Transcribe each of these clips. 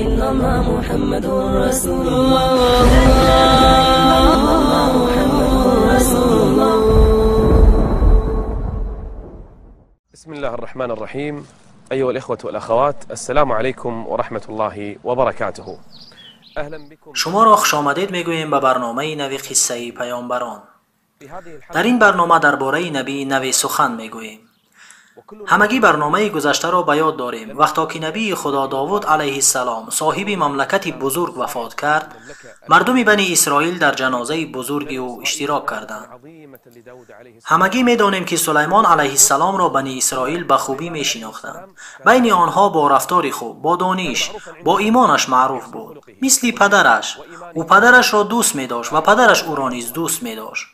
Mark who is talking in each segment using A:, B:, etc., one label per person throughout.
A: إلا الله محمد رسول الله محمد رسول الله.
B: بسم الله الرحمن الرحيم. أيها الإخوة والأخوات، السلام عليكم ورحمة الله وبركاته. أهلا بكم.
C: شما را خوش آمدید میگوییم به برنامه نوی قصه پیامبران. در این برنامه درباره نبی نوی سخن میگوییم. همگی برنامه گذشته را به یاد داریم. وقتی که نبی خدا داوود علیه السلام صاحب مملکتی بزرگ وفات کرد، مردم بنی اسرائیل در جنازه بزرگی او اشتراک کردند. همگی میدانیم که سلیمان علیه السلام را بنی اسرائیل به خوبی میشناختند. بین آنها با رفتار خوب، با دانش، با ایمانش معروف بود، مثل پدرش. او پدرش را دوست می‌داشت و پدرش او را نیز دوست می‌داشت.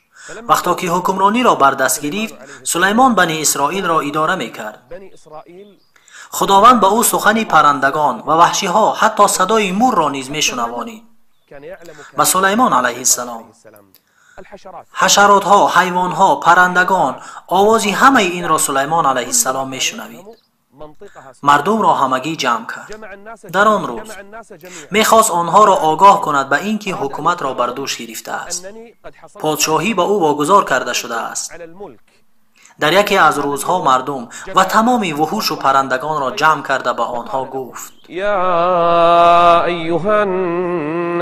C: وقتی که حکمرانی را بر دست گرفت، سلیمان بنی اسرائیل را اداره می‌کرد. خداوند به او سخن پرندگان و وحشی‌ها، حتی صدای مور را نیز می‌شنوانید. به سلیمان علیه السلام حشرات‌ها، حیوان‌ها، پرندگان، آوازی همه این را سلیمان علیه السلام می‌شنوید. مردم را همگی جمع کرد. در آن روز میخواست آنها را آگاه کند به اینکه حکومت را بر دوش گرفته است. پادشاهی به او واگذار کرده شده است. در یکی از روزها مردم و تمام وحوش و پرندگان را جمع کرده به آنها گفت:
B: یا ایها الناس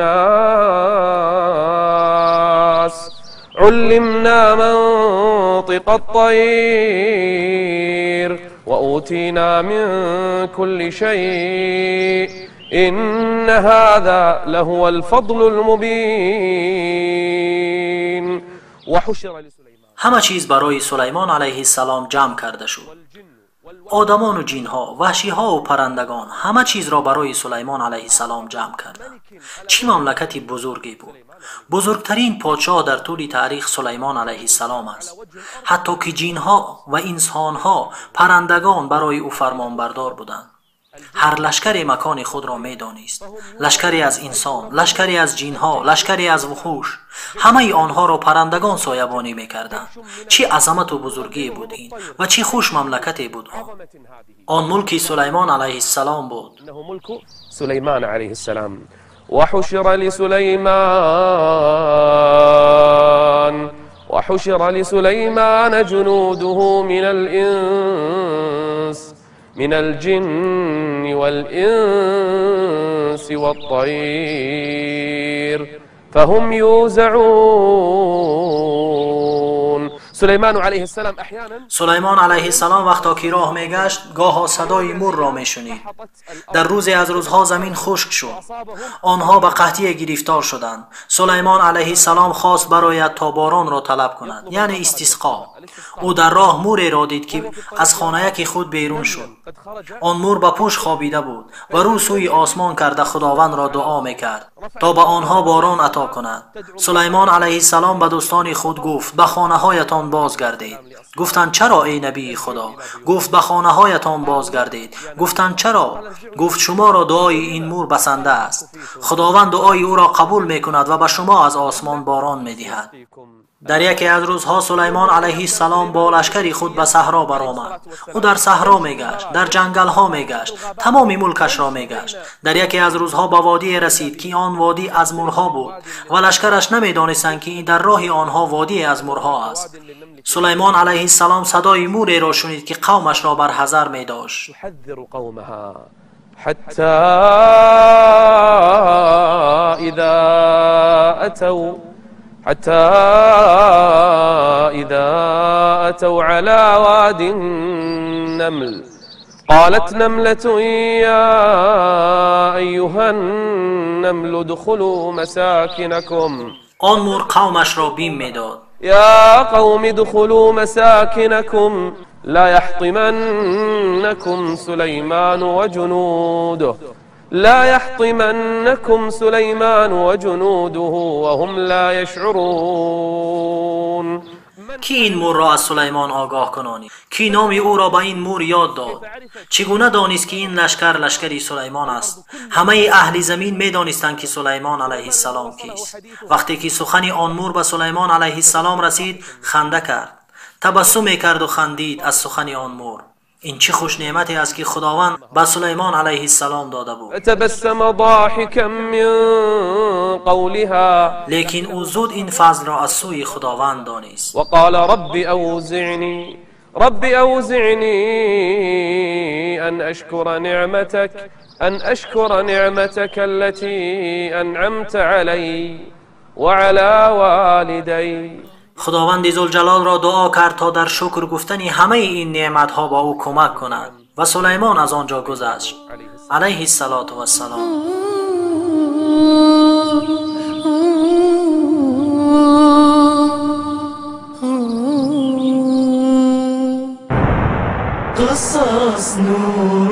B: علمنا منطق الطير وأوتينا من كل شيء إن هذا لهو الفضل المبين. وحشر لسليمان.
C: همه چیز برای سلیمان علیه السلام جمع کرده شد. آدمان و جنها، وحشی‌ها و پرندگان، همه چیز را برای سلیمان علیه السلام جمع کردند. چه مملکتی بزرگی بود! بزرگترین پادشاه در طول تاریخ سلیمان علیه السلام است. حتی که جنها و انسانها، پرندگان برای او فرمانبردار بودند. هر لشکری مکان خود را می‌دانست. لشکری از انسان، لشکری از جنها، لشکری از وحوش، همه آنها را پرندگان سایبانی می‌کردند. چه عظمت و بزرگی بود این و چه خوش مملکتی بود آن ملک سلیمان علیه السلام بود.
B: إنه ملك سليمان عليه السلام. وحشر لسليمان جنوده من الجن والإنس والطير فهم يوزعون. سلیمان علیه السلام احیانا
C: سلیمان علیه السلام وقتا که راه میگشت، گاه صدای مور را میشنید. در روزی از روزها زمین خشک شد. آنها به قحطی گرفتار شدند. سلیمان علیه السلام خواست برایت تا باران را طلب کند، یعنی استسقا. او در راه موری را دید که از خانه خود بیرون شد. آن مور به پشت خوابیده بود و رو سوی آسمان کرده خداوند را دعا میکرد تا به آنها باران عطا کند. سلیمان علیه السلام به دوستان خود گفت: به خانه هایتان بازگردید. گفتند: چرا ای نبی خدا؟ گفت: به خانه هایتان بازگردید. گفتند: چرا؟ گفت: شما را دعای این مور بسنده است. خداوند دعای او را قبول میکند و به شما از آسمان باران میدهد. در یکی از روزها سلیمان علیه السلام با لشکری خود به صحرا برآمد. او در صحرا میگشت، در جنگل ها میگشت، تمام ملکش را میگشت. در یکی از روزها به وادی رسید که آن وادی از مورها بود و لشکرش نمیدانستند که این در راه آنها وادی از مورها است. سلیمان علیه السلام صدای موری را شنید که قومش را بر حذر می داشت.
B: تحذر قومها حتی اذا اتوا على واد النمل قالت نملة يا أيها النمل ادخلوا مساكنكم.
C: آن مور قومش را بیم میداد.
B: يا قوم ادخلوا مساكنكم لا يحطمنكم سليمان وجنوده وهم لا يشعرون.
C: کی این مور را از سلیمان آگاه کنانی؟ کی نام او را به این مور یاد داد؟ چگونه دانست که این لشکر لشکری سلیمان است؟ همه اهل زمین می دانستند که سلیمان علیه السلام کیست. وقتی که سخن آن مور به سلیمان علیه السلام رسید، خنده کرد، تبسم کرد و خندید از سخن آن مور. این چه خوش نعمتی است که خداوند به سلیمان علیه السلام داده بود.
B: تبسم ضاحكا من قولها
C: لیکن او زود این فضل را از سوی خداوند دانست.
B: وقال رب أوزعني أن أشكر نعمتك التي أنعمت علي وعلى والدي.
C: خداوند ذوالجلال را دعا کرد تا در شکر گفتن همه این نعمت ها با او کمک کند و سلیمان از آنجا گذشت علیه السلام.
A: قصص نور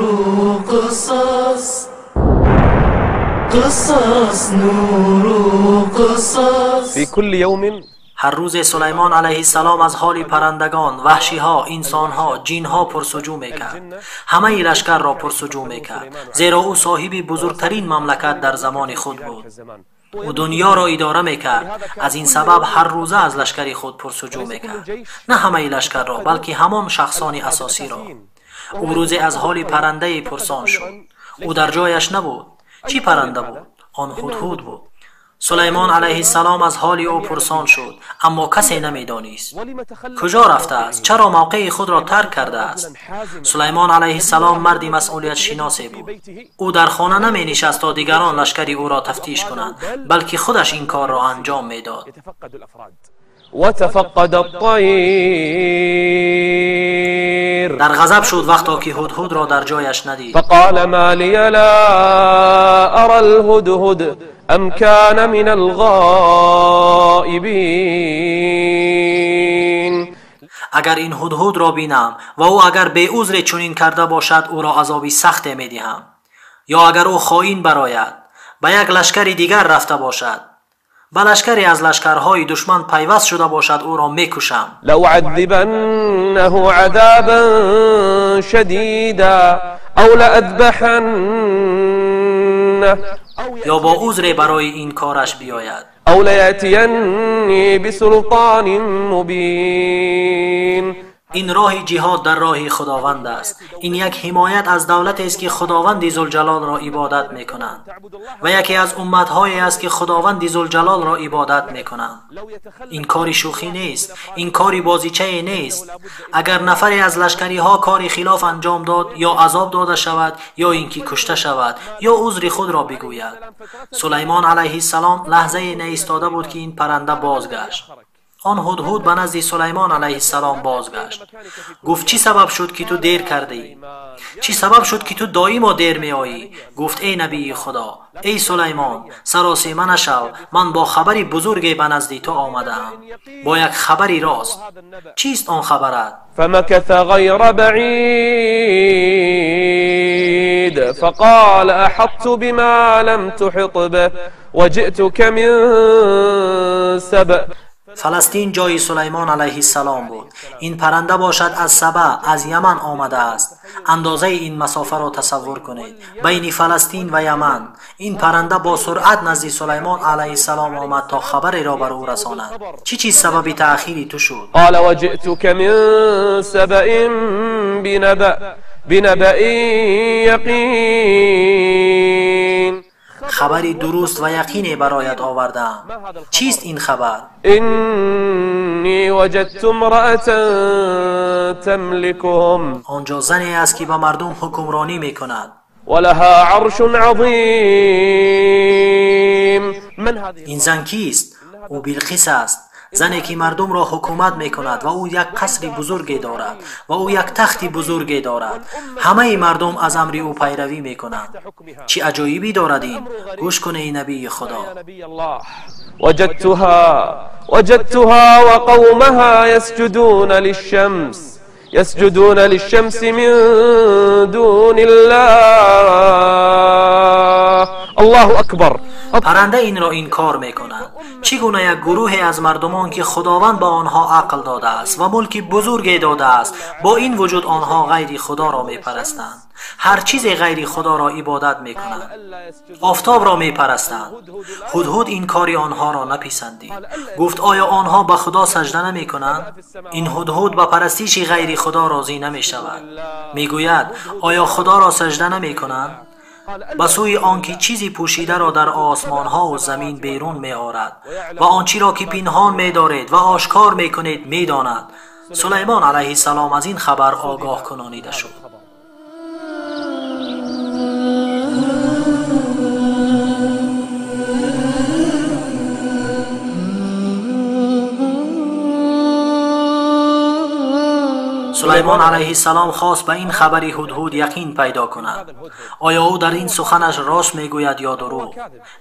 A: قصص نور قصص.
B: في كل يوم
C: هر روز سلیمان علیه السلام از حال پرندگان، وحشی ها، انسان ها، جین ها پرسجو میکرد. همه لشکر را پرسجو میکرد، زیرا او صاحب بزرگترین مملکت در زمان خود بود. او دنیا را اداره میکرد، از این سبب هر روزه از لشکر خود پرسجو میکرد. نه همه لشکر را، بلکه همان شخصان اساسی را. او روزی از حال پرنده پرسان شد. او در جایش نبود. چی پرنده بود؟ آن هدهد بود. سلیمان علیه السلام از حال او پرسان شد، اما کسی نمیدانست کجا رفته است، چرا موقع خود را ترک کرده است. سلیمان علیه السلام مردی مسئولیت شناسی بود. او در خانه نمی نشست تا دیگران لشکری او را تفتیش کنند، بلکه خودش این کار را انجام میداد.
B: وتفقد الطير.
C: در غضب شد وقتی که هدهد را در جایش ندید.
B: فقال ما لي لا أرى الهدهد أم كان من الغائبين.
C: اگر این هدهد را بینم و او اگر به عذر چنین کرده باشد، او را عذابی سخت میدهم، یا اگر او خائن براید به یک لشکر دیگر رفته باشد، به لشکری از لشکرهای دشمن پیوست شده باشد، او را میکشم.
B: لأعذبنه عذابا شديدا أو لأذبحنه.
C: یا با عذر برای این کارش بیاید.
B: أو ليأتيني بسلطان مبين.
C: این راه جهاد در راه خداوند است. این یک حمایت از دولت است که خداوند ذوالجلال را عبادت میکنند و یکی از امتهایی است که خداوند ذوالجلال را عبادت میکنند. این کاری شوخی نیست، این کاری بازیچه نیست. اگر نفری از لشکری ها کاری خلاف انجام داد، یا عذاب داده شود، یا اینکه کشته شود، یا عذر خود را بگوید. سلیمان علیه السلام لحظه ایستاده بود که این پرنده بازگشت. آن هدهد به نزد سلیمان علیه السلام بازگشت. گفت چی سبب شد که تو دیر کردی؟ چی سبب شد که تو دائما دیر می آیی؟ گفت ای نبی خدا، ای سلیمان، سراسیمه نشو، من با خبری بزرگی به نزد تو آمدم، با یک خبری راست. چیست آن خبرت؟
B: فمكث غير بعيد فقال أحطت بما لم تحط به وجئتك من سبأ.
C: فلسطین جای سلیمان علیه السلام بود. این پرنده باشد از سبا، از یمن آمده است. اندازه این مسافه را تصور کنید، بین فلسطین و یمن. این پرنده با سرعت نزد سلیمان علیه السلام آمد تا خبری را بر او رساند. چی چیز سبب تأخیری تو شد؟
B: قال وجئتك من سبأ بنبأ یقین.
C: خبری درست و یقینی برایت آوردم. چیست این خبر؟
B: اینی وجدت امرأة تملكهم.
C: آنجا زنی است که به مردم حکمرانی میکند.
B: ولها عرش عظیم.
C: این زن کیست؟ او بلقیس است، زنی که مردم را حکومت میکند و او یک قصر بزرگی دارد و او یک تخت بزرگی دارد. همه مردم از امر او پیروی میکنند. چی عجایبی دارد این؟ گوش کنه ای نبی خدا.
B: وجدتها وقومها يسجدون للشمس من دون الله. الله اکبر.
C: پرنده این را این کار میکنند. چگونه یک گروه از مردمان که خداوند با آنها عقل داده است و ملک بزرگی داده است، با این وجود آنها غیر خدا را می پرستند، هر چیز غیر خدا را عبادت می کنند، آفتاب را می پرستند. هدهد این کاری آنها را نپسندید. گفت آیا آنها به خدا سجده نمی کنند؟ این هدهد به پرستش غیر خدا راضی نمی شود. می گوید آیا خدا را سجده نمی کنند؟ به سوی آنکه چیزی پوشیده را در آسمان ها و زمین بیرون می آورد و آنچی را که پنهان می دارید و آشکار می کنید می داند. سلیمان علیه السلام از این خبر آگاه کنانیده شد. سلیمان علیه السلام خواست به این خبر هدهد یقین پیدا کند. آیا او در این سخنش راست میگوید یا دروغ؟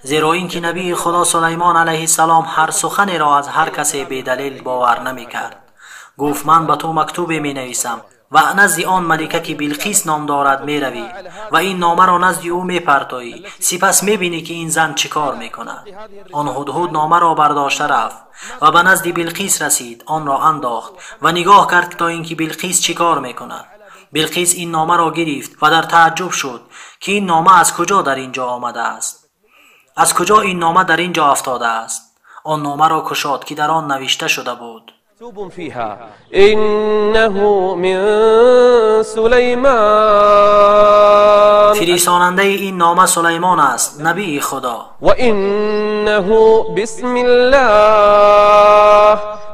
C: زیرا اینکه نبی خدا سلیمان علیه السلام هر سخنی را از هر کسی بدلیل باور نمی کرد. گفت من به تو مکتوبی می نویسم و نزد آن ملکه که بلقیس نام دارد می روی و این نامه را نزد او می پرتایی، سپس می بینی که این زن چیکار می کند. آن هدهد نامه را برداشته رفت و به نزد بلقیس رسید، آن را انداخت و نگاه کرد تا اینکه بلقیس چیکار می کند. بلقیس این نامه را گرفت و در تعجب شد که این نامه از کجا در اینجا آمده است، از کجا این نامه در اینجا افتاده است. آن نامه را گشاد که در آن نوشته شده بود:
B: مكتوب فيها إنه من سليمان.
C: فریساننده این نامه سلیمان است، نبی خدا.
B: و انه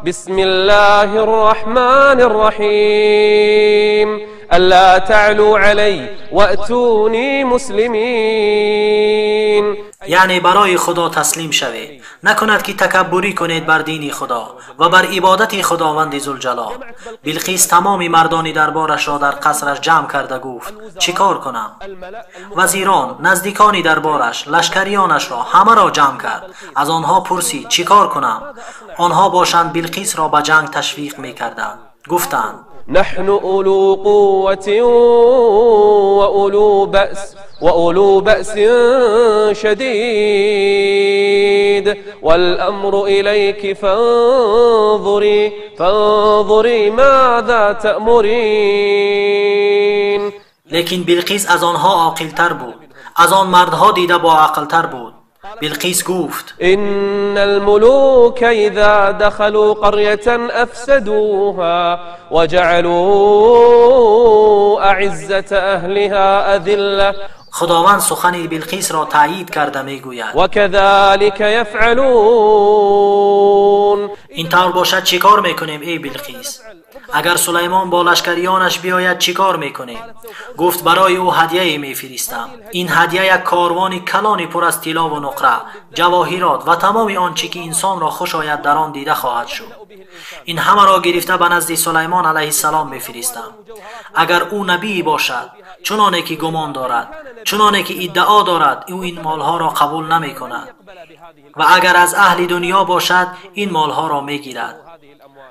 B: بسم الله الرحمن الرحیم الا تعلوا علی واتونی مسلمین.
C: یعنی برای خدا تسلیم شوید، نکند که تکبری کنید بر دین خدا و بر عبادت خداوند ذوالجلال. بلقیس تمام مردان دربارش را در قصرش جمع کرده گفت چیکار کنم؟ وزیران، نزدیکانی دربارش، لشکریانش را همه را جمع کرد. از آنها پرسید چیکار کنم؟ آنها باشند بلقیس را به جنگ تشویق می‌کردند. گفتند
B: نحن اولو قوة وأولو بأس شديد والأمر إليك فانظري ماذا تأمرين.
C: لیکن بلقیس از آنها عاقل‌تر بود، از آن مردها دیده با عقل‌تر بود. بلقیس گفت
B: إن الملوك إذا دخلوا قرية أفسدوها وجعلوا أعزة أهلها أذلة.
C: خداوند سخن بلقیس را تایید کرده میگوید
B: وكذلك يفعلون.
C: این طور باشد چیکار میکنیم ای بلقیس؟ اگر سلیمان با لشکریانش بیاید چیکار میکنیم؟ گفت برای او هدیه میفرستم. این هدیه یک کاروان کلانی پر از طلا و نقره، جواهرات و تمام آنچه که انسان را خوش آید در آن دیده خواهد شد. این همه را گرفته به نزد سلیمان علیه السلام میفرستم. اگر او نبی باشد چنانه که گمان دارد، چنانه که ادعا دارد، او این مالها را قبول نمی کند و اگر از اهل دنیا باشد این مالها را میگیرد.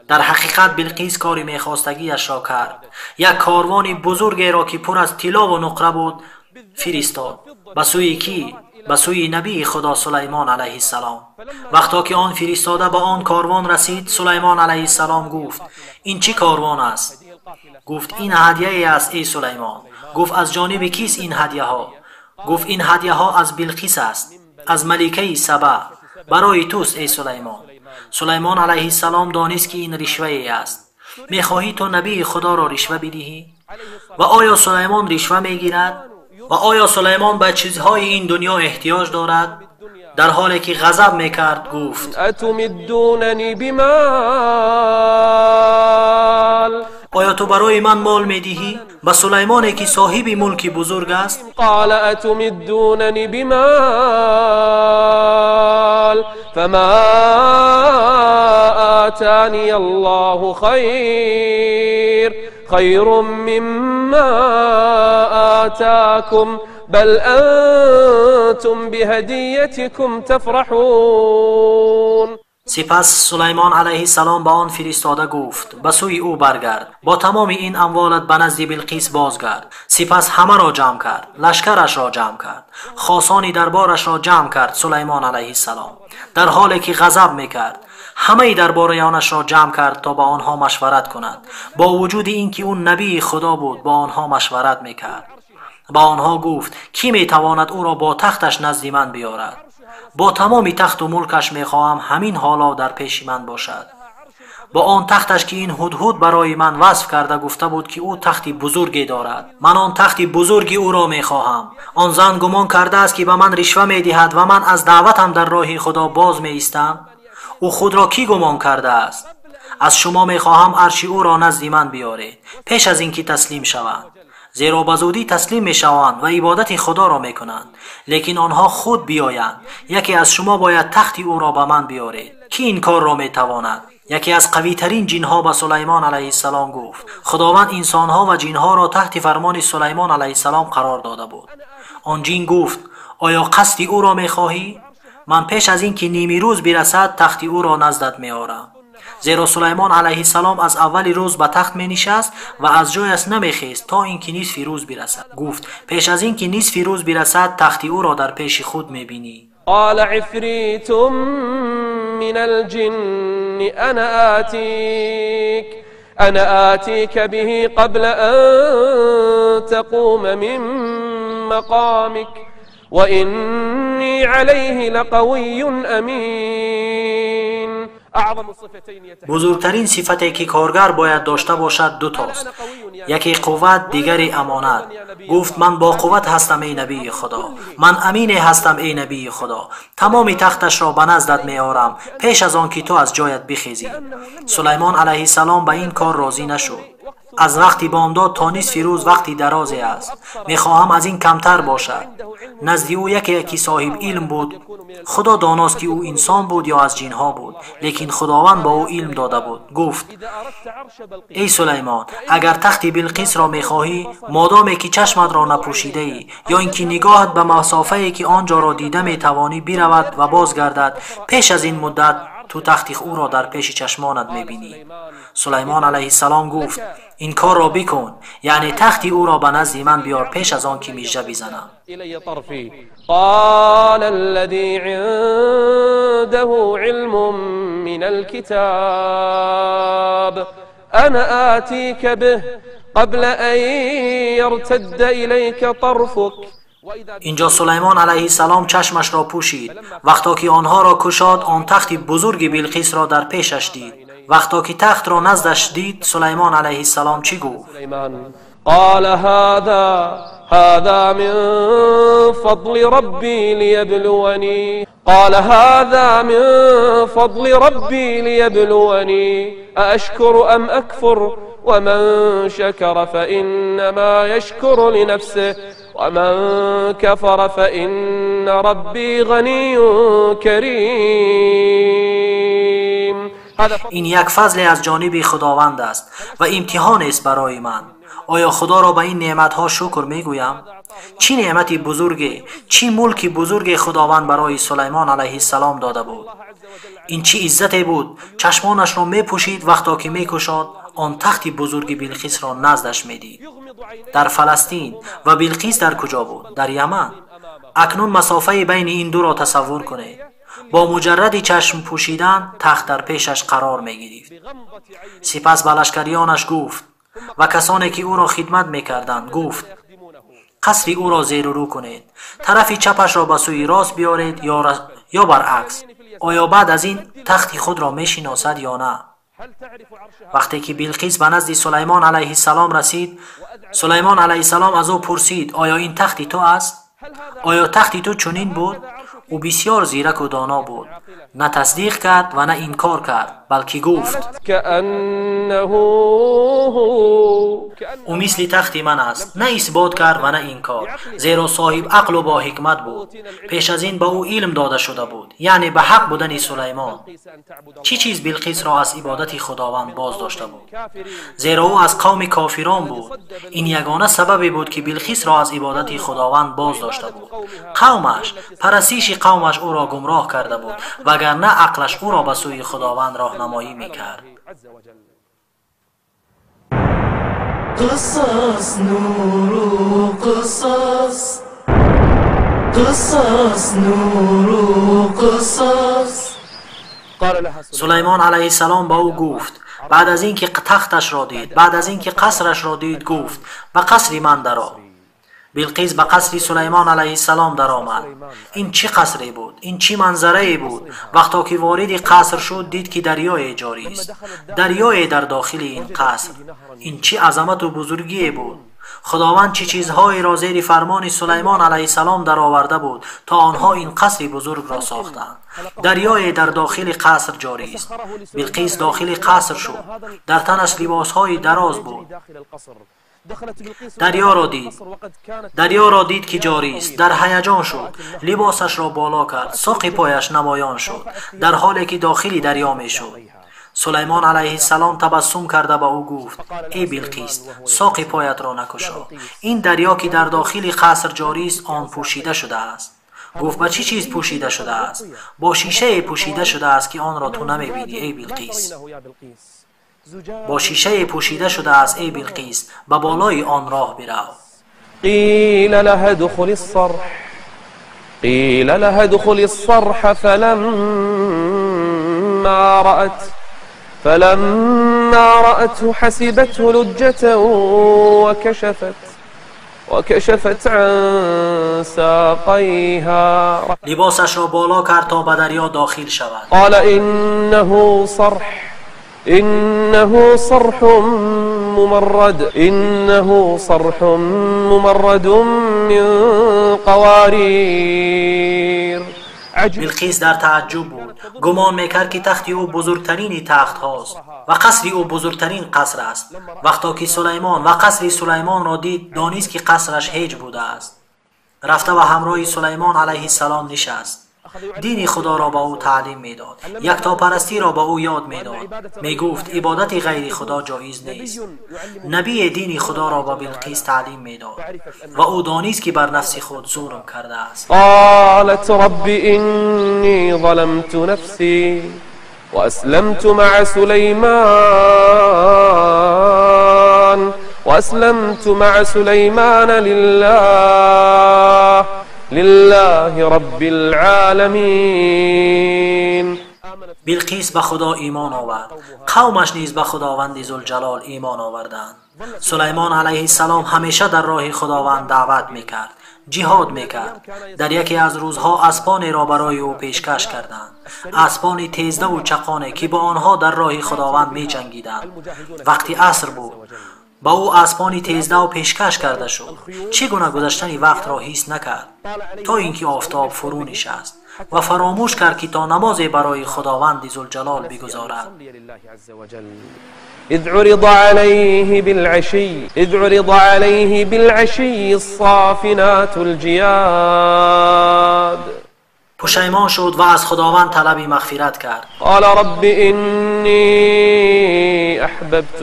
C: در حقیقت بلقیس کاری میخواستگیش را کرد. یک کاروانی بزرگی را که پر از طلا و نقره بود فرستاد. به سوی کی؟ به سوی نبی خدا سلیمان علیه السلام. وقتا که آن فرستاده به آن کاروان رسید، سلیمان علیه السلام گفت این چی کاروان است؟ گفت این هدیه است ای سلیمان. گفت از جانب کیست این هدیه ها؟ گفت این هدیه ها از بلقیس است، از ملکه سبا، برای توست ای سلیمان. سلیمان علیه السلام دانست که این رشوه است. میخواهی تو نبی خدا را رشوه بدهی؟ و آیا سلیمان رشوه میگیرد؟ و آیا سلیمان به چیزهای این دنیا احتیاج دارد؟ در حالی که غضب میکرد گفت
B: اتمدوننی بمال.
C: آیا تو برای من مال میدهی؟ به سلیمانی که صاحب ملک بزرگ است؟
B: قال اتمدوننی بمال فما آتانی الله خیر مما آتاكم بل أنتم بهديتكم تفرحون.
C: سپس سلیمان علیه السلام به آن فرستاده گفت به سوی او برگرد، با تمام این اموالت به نزد بلقیس بازگرد. سپس همه را جمع کرد، لشکرش را جمع کرد، خاصان دربارش را جمع کرد. سلیمان علیه السلام در حالی که غضب میکرد همه درباریانش را جمع کرد تا با آنها مشورت کند. با وجود اینکه اون نبی خدا بود با آنها مشورت میکرد. با آنها گفت کی میتواند او را با تختش نزد من بیارد؟ با تمام تخت و ملکش میخواهم همین حالا در پیش من باشد. با آن تختش که این هدهد برای من وصف کرده گفته بود که او تختی بزرگی دارد. من آن تختی بزرگی او را میخواهم. آن زن گمان کرده است که به من رشوه میدهد و من از دعوتم در راه خدا باز میایستم. او خود را کی گمان کرده است؟ از شما میخواهم عرش او را نزد من بیارید پیش از اینکه تسلیم شوند، زیرا به زودی تسلیم میشوند و عبادت خدا را میکنند. لیکن آنها خود بیایند. یکی از شما باید تختی او را به من بیارید. کی این کار را میتواند؟ یکی از قوی ترین جنها به سلیمان علیه السلام گفت خداوند انسانها و جنها را تحت فرمان سلیمان علیه السلام قرار داده بود. آن جن گفت آیا قصد او را میخواهی؟ من پیش از اینکه نیمی روز برسد تخت او را نزدت میآورم. زیرا سلیمان علیه السلام از اول روز به تخت می نشست و از جایش نمیخیست تا اینکه نصف روز برسد. گفت پیش از اینکه نصف روز برسد تخت او را در پیش خود میبینی.
B: قال عفریت من الجن انا آتیک به قبل ان تقوم من مقامك وإني عليه لقوي امین.
C: بزرگترین صفتی که کارگر باید داشته باشد دو تاست، یکی قوت، دیگری امانت. گفت من با قوت هستم ای نبی خدا، من امین هستم ای نبی خدا. تمام تختش را به نزدت میآورم پیش از آن که تو از جایت بخیزی. سلیمان علیه السلام به این کار راضی نشد. از وقتی بامداد تا نصف روز وقتی درازی است. میخواهم از این کمتر باشد. نزد او یکی صاحب علم بود. خدا داناست که او انسان بود یا از جنها بود، لیکن خداوند با او علم داده بود. گفت ای سلیمان اگر تخت بلقیس را میخواهی، مادامی که چشمت را نپوشیده ای یا اینکه نگاهت به مسافه‌ای که آنجا را دیده میتوانی برود و بازگردد، پیش از این مدت تو تخت او را در پیش چشمانت میبینی. سلیمان علیه السلام گفت این کار را بکن، یعنی تخت او را به نزد من بیار پیش از آن که مژده بزنم.
B: قال الذي عنده علم من الكتاب انا آتيك به قبل ان يرتد اليك طرفك.
C: اینجا سلیمان علیه السلام چشمش را پوشید. وقتا که آنها را کشاد آن تخت بزرگ بلقیس را در پیشش دید. وقتا که تخت را نزدش دید سلیمان علیه السلام چی گفت؟
B: قال هذا من فضل ربي ليبلوني أأشكر أم أكفر ومن شكر فإنما يشكر لنفسه ومن كفر فإن ربي غني كريم.
C: این یک فضل از جانب خداوند است و امتحان است برای من. آیا خدا را به این نعمتها شکر میگویم؟ چی نعمتی بزرگی، چی ملکی بزرگی خداوند برای سلیمان علیه السلام داده بود. این چی عزتی بود. چشمانش را میپوشید وقتا که میکشاد آن تخت بزرگ بلقیس را نزدش میدید. در فلسطین. و بلقیس در کجا بود؟ در یمن. اکنون مسافه بین این دو را تصور کنید. با مجرد چشم پوشیدن تخت در پیشش قرار میگیرید. سپس به لشکریانش گفت و کسانی که او را خدمت میکردند گفت قصر او را زیر و رو کنید، طرف چپش را به سوی راست بیارید یا برعکس. آیا بعد از این تخت خود را میشناسد یا نه؟ وقتی که بلقیس به نزد سلیمان علیه السلام رسید، سلیمان علیه السلام از او پرسید آیا این تخت تو است؟ آیا تخت تو چنین بود؟ او بسیار زیرک و دانا بود، نه تصدیق کرد و نه انکار کرد، بلکه گفت او مثل تخت من است. نه اثبات کرد و نه انکار، زیرا صاحب عقل و با حکمت بود. پیش از این به او علم داده شده بود، یعنی به حق بودن سلیمان. چی چیز بلقیس را از عبادت خداوند باز داشته بود؟ زیرا او از قوم کافران بود. این یگانه سببی بود که بلقیس را از عبادت خداوند باز داشته بود. قومش، پرستش قومش او را گمراه کرده بود، وگرنه عقلش او را به سوی خداوند راهنمایی میکرد.
A: قصص نور قصص قصص نور قصص.
C: سلیمان علیه السلام با او گفت، بعد از اینکه تختش را دید، بعد از اینکه قصرش را دید، گفت به قصر من درآ. بلقیس به قصر سلیمان علیه السلام در آمد. این چه قصری بود؟ این چه منظره بود؟ وقتا که وارد قصر شد دید که دریای جاری است، دریای در داخل این قصر. این چه عظمت و بزرگی بود! خداوند چه چیزهایی را زیر فرمان سلیمان علیه السلام در آورده بود تا آنها این قصر بزرگ را ساختند. دریای در داخل قصر جاری است. بلقیس داخل قصر شد، در تنش لباسهای دراز بود. دریا را دید که جاری است. در هیجان شد، لباسش را بالا کرد، ساق پایش نمایان شد در حالی که داخل دریا می شد. سلیمان علیه السلام تبسم کرده به او گفت، ای بلقیس، ساق پایت را نکشا. این دریا که در داخل قصر جاری است آن پوشیده شده است. گفت به چه چیز پوشیده شده است؟ با شیشه پوشیده شده است که آن را تو نمیبینی ای بلقیس. با شیشه پوشیده شده است ای بلقیس، به بالای آن راه برو.
B: قیل لها دخل الصرح قیل لها دخل الصرح فلما رأته حسبته لجة وكشفت عن ساقيها.
C: لباسش را بالا کرد تا به دریا داخل شود.
B: قال إنه صرح ممرد من قوارير.
C: بلقیس در تعجب بود، گمان میکرد که تخت او بزرگترین تخت هاست و قصر او بزرگترین قصر است. وقتا که سلیمان و قصر سلیمان را دید دانست که قصرش هیچ بوده است. رفته و همراه سلیمان علیه السلام نشست. دین خدا را با او تعلیم میداد، یکتاپرستی را با او یاد میداد. میگفت عبادت غیر خدا جایز نیست. نبی دین خدا را با بلقیس تعلیم میداد و او دانست که بر نفس خود ظلم کرده است.
B: قالت رب إني ظلمت نفسي وأسلمت مع سليمان لله رب العالمين.
C: بلقیس به خدا ایمان آورد، قومش نیز به خداوند ذوالجلال ایمان آوردند. سلیمان علیه السلام همیشه در راه خداوند دعوت میکرد، جهاد میکرد. در یکی از روزها اسبانی را برای او پیشکش کردند، اسبانی تیزده و چقانه که با آنها در راه خداوند می جنگیدند. وقتی عصر بود با او اسبانی تیزده و پیشکش کرده شد. چگونه گذشتن وقت را حس نکرد تا اینکه آفتاب فرو نشست و فراموش کرد که تا نماز برای خداوند ذوالجلال بگذارد.
B: إذ عرض عليه بالعشي الصافنات الجياد.
C: پشیمان شد و از خداوند طلب مغفرت کرد.
B: قال رب إني أحببت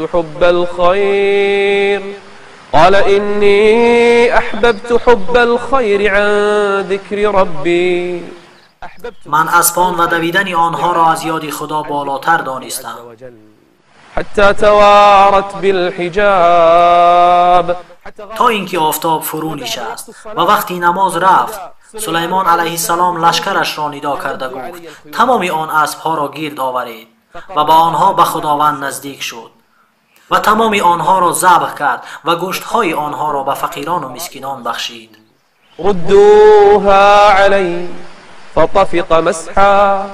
B: حب الخير عن ذكر ربي.
C: من اسبان و دویدن آنها را از یاد خدا بالاتر دانستم.
B: حتى توارت بالحجاب.
C: تا اینکه آفتاب فرو نشست و وقتی نماز رفت سلیمان علیه السلام لشکرش را ندا کرده گفت تمام آن اسبها را گرد آورید و با آنها به خداوند نزدیک شد و تمام آنها را ذبح کرد و گوشتهای آنها را به فقیران و مسکینان بخشید.
B: ردوها علی فطفق مسحا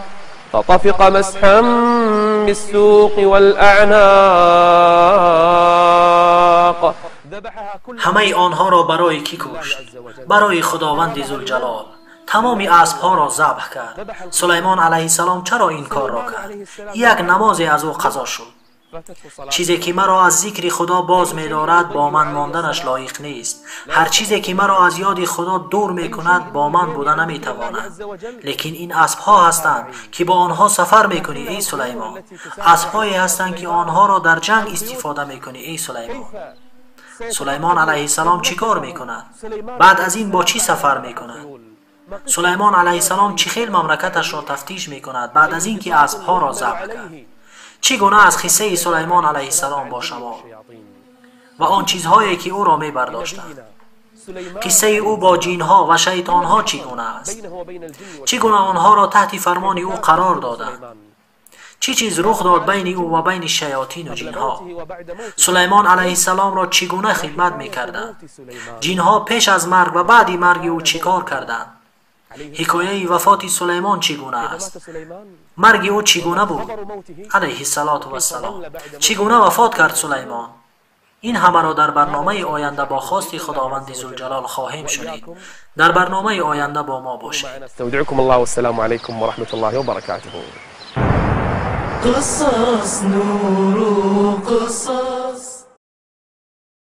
B: بالسوق والأعناق. همه آنها را برای کی کشت؟ برای خداوند ذوالجلال.
C: تمام اسبها را ذبح کرد. سلیمان علیه السلام چرا این کار را کرد؟ یک نمازی از او قضا شد. چیزی که مرا از ذکر خدا باز می دارد با من ماندنش لایق نیست. هر چیزی که مرا از یاد خدا دور می کند با من بودن نمی تواند. لیکن این اسبها هستند که با آنها سفر می کنی ای سلیمان. اسبهایی هستند که آنها را در جنگ استفاده می کنی ای سلیمان. سلیمان علیه السلام چی کار می کند؟ بعد از این با چی سفر می کند؟ سلیمان علیه السلام چی خیل مملکتش را تفتیش می کند بعد از اینکه اسبها را ذبح کرد؟ چگونه از قصه سلیمان علیه السلام با شما و آن چیزهایی که او را می برداشتند؟ قصه او با جینها و شیطانها چگونه است؟ چگونه آنها را تحت فرمان او قرار دادند؟ چی چیز رخ داد بین او و بین شیاطین و جینها؟ سلیمان علیه السلام را چگونه خدمت می کردند؟ جینها پیش از مرگ و بعد مرگ او چیکار کردند؟ حکایه وفات سلیمان چگونه است؟ مرگ او چگونه بود؟ علیه السلام. چگونه وفات کرد سلیمان؟ این همه را در برنامه آینده با خواست خداوند ذوالجلال خواهیم شنید. در برنامه آینده با ما باشید.
B: استودعكم الله والسلام عليكم ورحمة الله وبركاته.
A: قصص نور